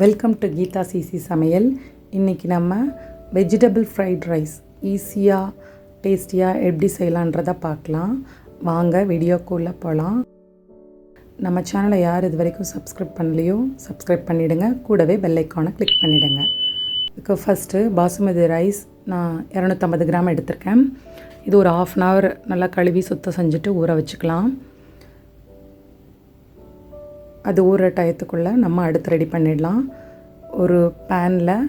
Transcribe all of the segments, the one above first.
Welcome to Geetha CC சமையல். இன்றைக்கி நம்ம வெஜிடபிள் ஃப்ரைட் ரைஸ் ஈஸியாக டேஸ்டியாக எப்படி செய்யலான்றதை பார்க்கலாம். வாங்க வீடியோக்குள்ளே போகலாம். நம்ம சேனலை யார் இது வரைக்கும் சப்ஸ்கிரைப் பண்ணலையோ சப்ஸ்கிரைப் பண்ணிவிடுங்க. கூடவே பெல் ஐக்கானை கிளிக் பண்ணிவிடுங்க. இதுக்கு ஃபஸ்ட்டு பாசுமதி ரைஸ் நான் 250 கிராம் எடுத்திருக்கேன். இது ஒரு 1/2 hour நல்லா கழுவி சுத்தம் செஞ்சுட்டு ஊற வச்சுக்கலாம். அது ஊற டயத்துக்குள்ளே நம்ம அடுத்து ரெடி பண்ணிடலாம். ஒரு பேனில்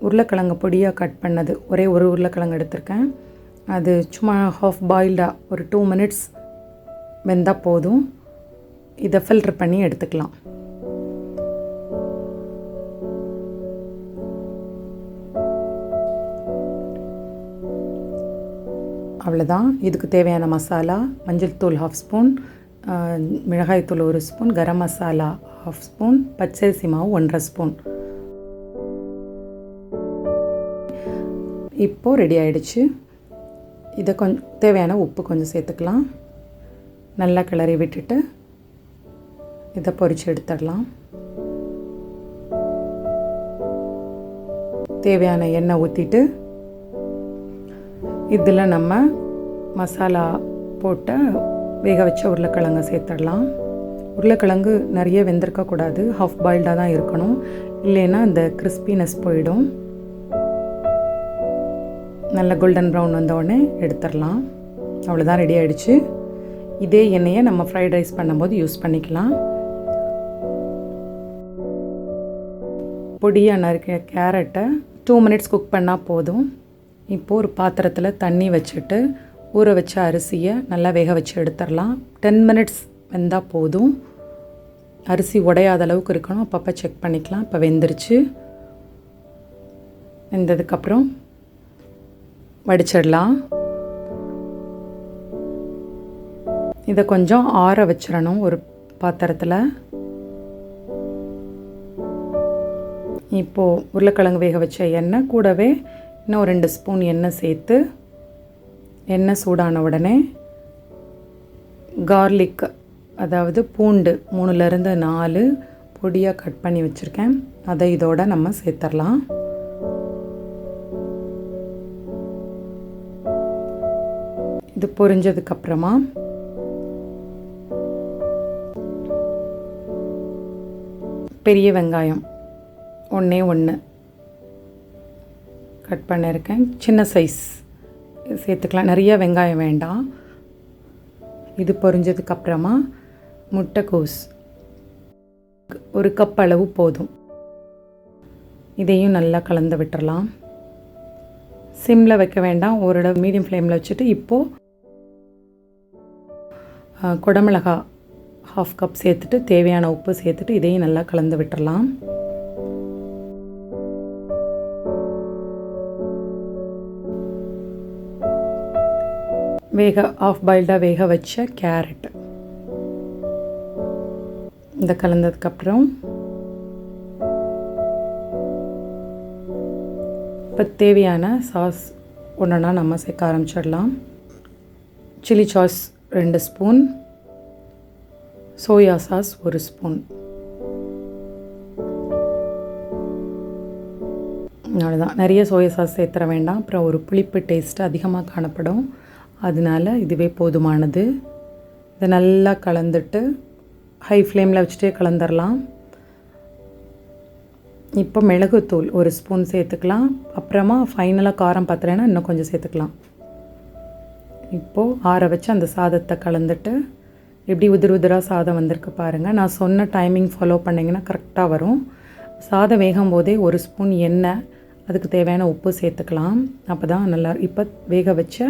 உருளைக்கிழங்கு பொடியாக கட் பண்ணது ஒரே ஒரு உருளைக்கிழங்கு எடுத்திருக்கேன். அது சும்மா ஹாஃப் பாயில்டாக ஒரு 2 minutes வெந்தால் போதும். இதை ஃபில்ட்ரு பண்ணி எடுத்துக்கலாம். அவ்வளோதான். இதுக்கு தேவையான மசாலா: மஞ்சள் தூள் 1/2 ஸ்பூன், மிளகாய்த்தூள் 1 ஸ்பூன், கரம் மசாலா 1/2 ஸ்பூன், பச்சரிசி மாவு 1/2 ஸ்பூன். இப்போது ரெடி ஆகிடுச்சு. இதை கொஞ்சம் தேவையான உப்பு கொஞ்சம் சேர்த்துக்கலாம். நல்லா கிளறி விட்டுட்டு இதை பொரித்து எடுத்துடலாம். தேவையான எண்ணெய் ஊற்றிட்டு இதில் நம்ம மசாலா போட்டு வேக வச்ச உருளைக்கிழங்கு சேர்த்துடலாம். உருளைக்கிழங்கு நிறைய வெந்திருக்கக்கூடாது, ஹாஃப் பாயில்டாக தான் இருக்கணும், இல்லைன்னா அந்த கிறிஸ்பினஸ் போயிடும். நல்ல கோல்டன் ப்ரௌன் வந்தோடனே எடுத்துடலாம். அவ்வளோதான், ரெடி ஆகிடுச்சு. இதே எண்ணெயை நம்ம ஃப்ரைட் ரைஸ் பண்ணும்போது யூஸ் பண்ணிக்கலாம். பொடியாக நறுக்கிற கேரட்டை 2 minutes குக் பண்ணால் போதும். இப்போது ஒரு பாத்திரத்தில் தண்ணி வச்சுட்டு ஊற வச்ச அரிசியை நல்லா வேக வச்சு எடுத்துடலாம். 10 minutes வெந்தால் போதும். அரிசி உடையாத அளவுக்கு இருக்கணும், அப்பப்போ செக் பண்ணிக்கலாம். இப்போ வெந்துருச்சு. வெந்ததுக்கப்புறம் வடிச்சிடலாம். இதை கொஞ்சம் ஆற வச்சிடணும் ஒரு பாத்திரத்தில். இப்போது உருளைக்கிழங்கு வேக வச்ச எண்ணெய் கூடவே இன்னும் 2 ஸ்பூன் எண்ணெய் சேர்த்து, எண்ணெய் சூடான உடனே கார்லிக், அதாவது பூண்டு 3-4 பொடியாக கட் பண்ணி வச்சுருக்கேன், அதை இதோட நம்ம சேர்த்துடலாம். இது பொரிஞ்சதுக்கப்புறமா பெரிய வெங்காயம் 1 கட் பண்ணியிருக்கேன், சின்ன சைஸ் சேர்த்துக்கலாம். நிறைய வெங்காயம் வேண்டாம். இது பொரிஞ்சதுக்கப்புறமா முட்டைக்கோஸ் 1 கப் அளவு போதும். இதையும் நல்லா கலந்து விட்டுறலாம். சிம்மில் வைக்க வேண்டாம், ஓரளவு மீடியம் ஃப்ளேமில் வச்சுட்டு இப்போது குடமிளகா 1/2 கப் சேர்த்துட்டு தேவையான உப்பு சேர்த்துட்டு இதையும் நல்லா கலந்து விட்டுறலாம். ஆஃப் பாயில்டாக வேக வச்ச கேரட் இந்த கலந்ததுக்கப்புறம் இப்போ தேவையான சாஸ் ஒன்றுனா நம்ம சேர்க்க ஆரம்பிச்சிடலாம். Chilli sauce 2 spoon, soya sauce 1 spoon. அவ்வளோதான். நிறைய சோயா சாஸ் சேர்த்துற வேண்டாம், அப்புறம் ஒரு புளிப்பு டேஸ்ட்டு அதிகமாக காணப்படும். அதனால் இதுவே போதுமானது. இதை நல்லா கலந்துட்டு ஹை ஃப்ளேமில் வச்சுட்டே கலந்துடலாம். இப்போ மிளகுத்தூள் 1 ஸ்பூன் சேர்த்துக்கலாம். அப்புறமா ஃபைனலாக காரம் பத்தலைன்னா இன்னும் கொஞ்சம் சேர்த்துக்கலாம். இப்போது ஆற வச்சு அந்த சாதத்தை கலந்துட்டு எப்படி உதிராக சாதம் வந்திருக்கு பாருங்கள். நான் சொன்ன டைமிங் ஃபாலோ பண்ணிங்கன்னா கரெக்டாக வரும். சாதம் வேகும் போதே 1 ஸ்பூன் எண்ணெய், அதுக்கு தேவையான உப்பு சேர்த்துக்கலாம். அப்போ தான் நல்லா. இப்போ வேக வச்ச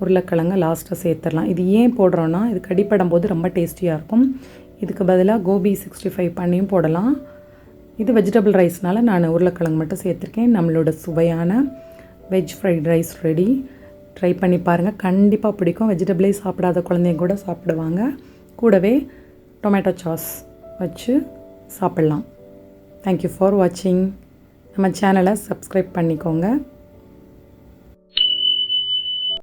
உருளைக்கிழங்கு லாஸ்ட்டாக சேர்த்துடலாம். இது ஏன் போடுறோன்னா, இது கடிப்படும் போது ரொம்ப டேஸ்டியாக இருக்கும். இதுக்கு பதிலாக கோபி 65 பண்ணியும் போடலாம். இது வெஜிடபிள் ரைஸ்னால் நான் உருளைக்கிழங்கு மட்டும் சேர்த்துருக்கேன். நம்மளோட சுவையான veg fried rice ready. Try பண்ணி பாருங்கள், கண்டிப்பாக பிடிக்கும். வெஜிடபிளே சாப்பிடாத குழந்தைங்க கூட சாப்பிடுவாங்க. கூடவே டொமேட்டோ சாஸ் வச்சு சாப்பிட்லாம். தேங்க்யூ ஃபார் வாட்சிங். நம்ம சேனலை சப்ஸ்கிரைப் பண்ணிக்கோங்க.